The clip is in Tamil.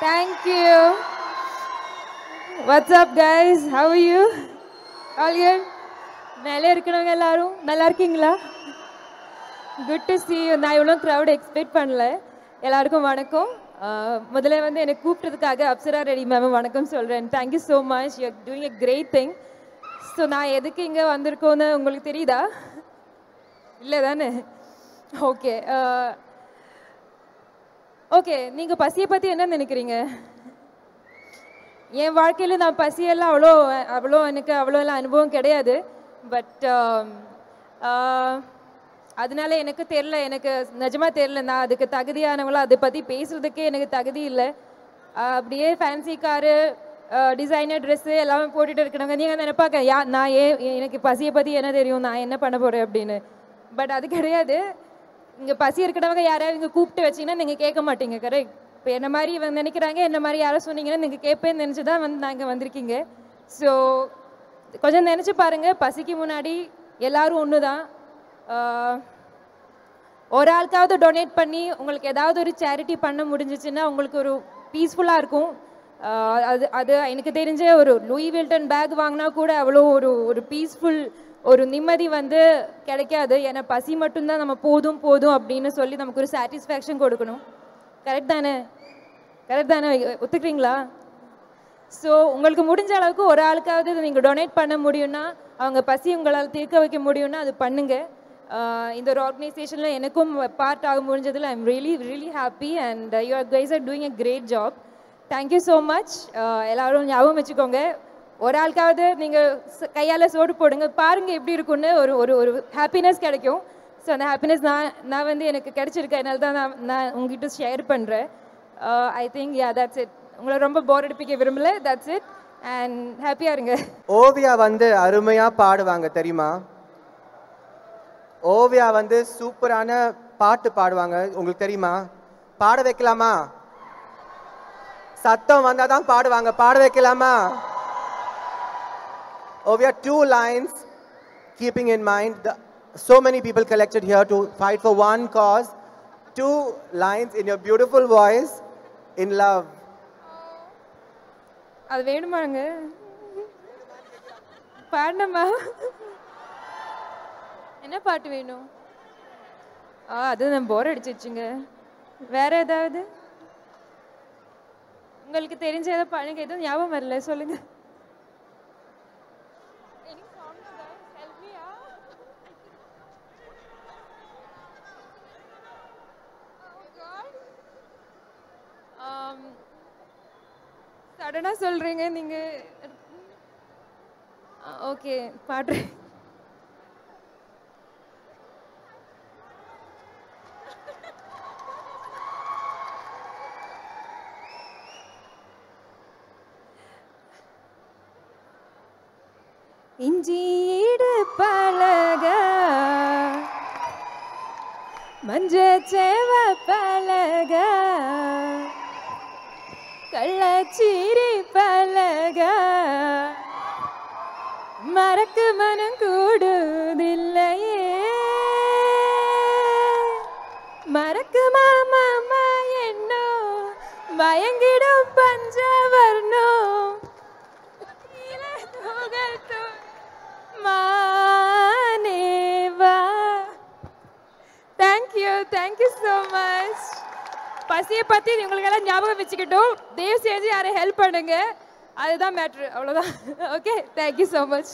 Thank you. What's up, guys? How are you? All good? மேலே இருக்கிறவங்க எல்லாரும் நல்லா இருக்கீங்களா? Good to see you. நான் இவ்வளோ crowd expect பண்ணல. எல்லாருக்கும் வணக்கம். முதல்ல வந்து என்னை கூப்பிட்டதுக்காக அப்சரா ரெடி மேம் வணக்கம் சொல்கிறேன். Thank you so much. You're doing a great thing. So நான் எதுக்கு இங்கே வந்திருக்கோன்னு உங்களுக்கு தெரியுதா? இல்லை தானே? ஓகே ஓகே, நீங்கள் பசியை பற்றி என்ன நினைக்கிறீங்க? என் வாழ்க்கையில் நான் பசியெல்லாம் எனக்கு அவ்வளோலாம் அனுபவம் கிடையாது. பட் அதனால எனக்கு தெரில, எனக்கு நிஜமாக தெரில, நான் அதுக்கு தகுதியானவங்களோ அதை பற்றி பேசுகிறதுக்கே எனக்கு தகுதி இல்லை. அப்படியே ஃபேன்சி காரு, டிசைனர் ட்ரெஸ்ஸு எல்லாமே போட்டுகிட்டு இருக்கிறவங்க நீங்கள் நினைப்பாக்க நான் எனக்கு பசியை பற்றி என்ன தெரியும், நான் என்ன பண்ண போகிறேன் அப்படின்னு. பட் அது கிடையாது. இங்கே பசி இருக்கிறவங்க யாராவது இங்கே கூப்பிட்டு வச்சிங்கன்னா நீங்கள் கேட்க மாட்டீங்க. கரெக்ட்? இப்போ என்ன மாதிரி இவங்க நினைக்கிறாங்க, என்ன மாதிரி யாரை சொன்னீங்கன்னா நீங்கள் கேட்பேன்னு நினச்சி தான் வந்து நாங்கள் வந்திருக்கீங்க. ஸோ கொஞ்சம் நினச்சி பாருங்கள், பசிக்கு முன்னாடி எல்லோரும் ஒன்று தான். ஒரு ஆளுக்காவது டொனேட் பண்ணி உங்களுக்கு ஏதாவது ஒரு சேரிட்டி பண்ண முடிஞ்சிச்சுன்னா உங்களுக்கு ஒரு பீஸ்ஃபுல்லாக இருக்கும். அது எனக்கு தெரிஞ்ச ஒரு லூயி வில்டன் பேக் வாங்கினா கூட அவ்வளோ ஒரு பீஸ்ஃபுல் ஒரு நிம்மதி வந்து கிடைக்காது. ஏன்னா பசி மட்டும்தான் நம்ம போதும் அப்படின்னு சொல்லி நமக்கு ஒரு சாட்டிஸ்ஃபேக்ஷன் கொடுக்கணும். கரெக்ட் தானே? ஒத்துக்கிறீங்களா? ஸோ உங்களுக்கு முடிஞ்ச அளவுக்கு ஒரு ஆளுக்காவது நீங்கள் டொனேட் பண்ண முடியும்னா, அவங்க பசி உங்களால் தீர்க்க வைக்க முடியும்னா அது பண்ணுங்கள். இந்த ஒரு ஆர்கனைசேஷனில் எனக்கும் பார்ட் ஆக முடிஞ்சதில் I am really happy and you are guys are doing a great job. Thank you so much. எல்லோரும் ஞாபகம் வச்சுக்கோங்க, ஒரு ஆளுக்காவது நீங்கள் கையால் சோடு போடுங்க, பாருங்கள் எப்படி இருக்குன்னு ஒரு ஹாப்பினஸ் கிடைக்கும். ஸோ அந்த ஹாப்பினஸ் நான் வந்து எனக்கு கிடைச்சிருக்கேன், அதனால தான் நான் உங்ககிட்ட ஷேர் பண்ணுறேன். I think that's it. உங்களை ரொம்ப போர் அடிப்பிக்க விரும்பல. தட்ஸ் இட் அண்ட் ஹாப்பியாக இருங்க. ஓவியா வந்து அருமையாக பாடுவாங்க தெரியுமா? ஓவியா வந்து சூப்பரான பாட்டு பாடுவாங்க, உங்களுக்கு தெரியுமா? பாட வைக்கலாமா? சத்தம் வந்தால் தான் பாடுவாங்க, பாட வைக்கலாமா? Ovia, 2 lines, keeping in mind so many people collected here to fight for one cause. 2 lines in your beautiful voice, in love. அது வேணுமாங்க? பாடணுமா? என்ன பாட்டு வேணும்? அது நான் போர் அடிச்சிருச்சுங்க. வேற ஏதாவது உங்களுக்கு தெரிஞ்ச ஏதாவது பாடுங்க. எதுவும் ஞாபகம் வரல, சொல்லுங்க. சடனா சொல்றீங்க நீங்க. ஓகே, பாடுறேன். இஞ்சிடு பழக மஞ்சச்சேவ பழக கள்ளச்சீரி பழக மறக்கு மனம் கூடுதில்லையே மறக்கு மாமா என்னோ மயங்கிடும் பஞ்சவர்ணோ மானேவா. Thank you so much. பசியை பற்றி உங்களுக்கெல்லாம் ஞாபகம் வச்சுக்கிட்டோம். தயவு செஞ்சு யாரை ஹெல்ப் பண்ணுங்க, அதுதான் மேட்ரு, அவ்வளோதான். Okay, thank you so much.